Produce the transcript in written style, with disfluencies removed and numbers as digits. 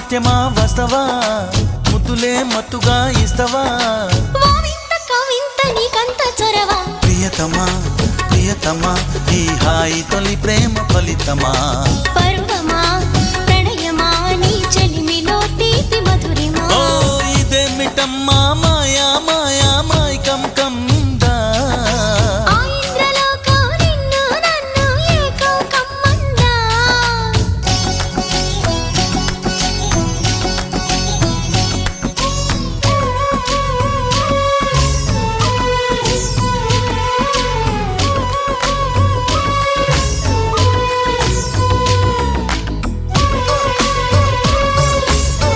నాట్యమా వస్తవా ముద్దులే మత్తుగా ఇస్తవా ఓ వింత కవింత నీకంత చొరవా ప్రియతమా ప్రియతమా ఈ హాయి తొలి ప్రేమ ఫలితమా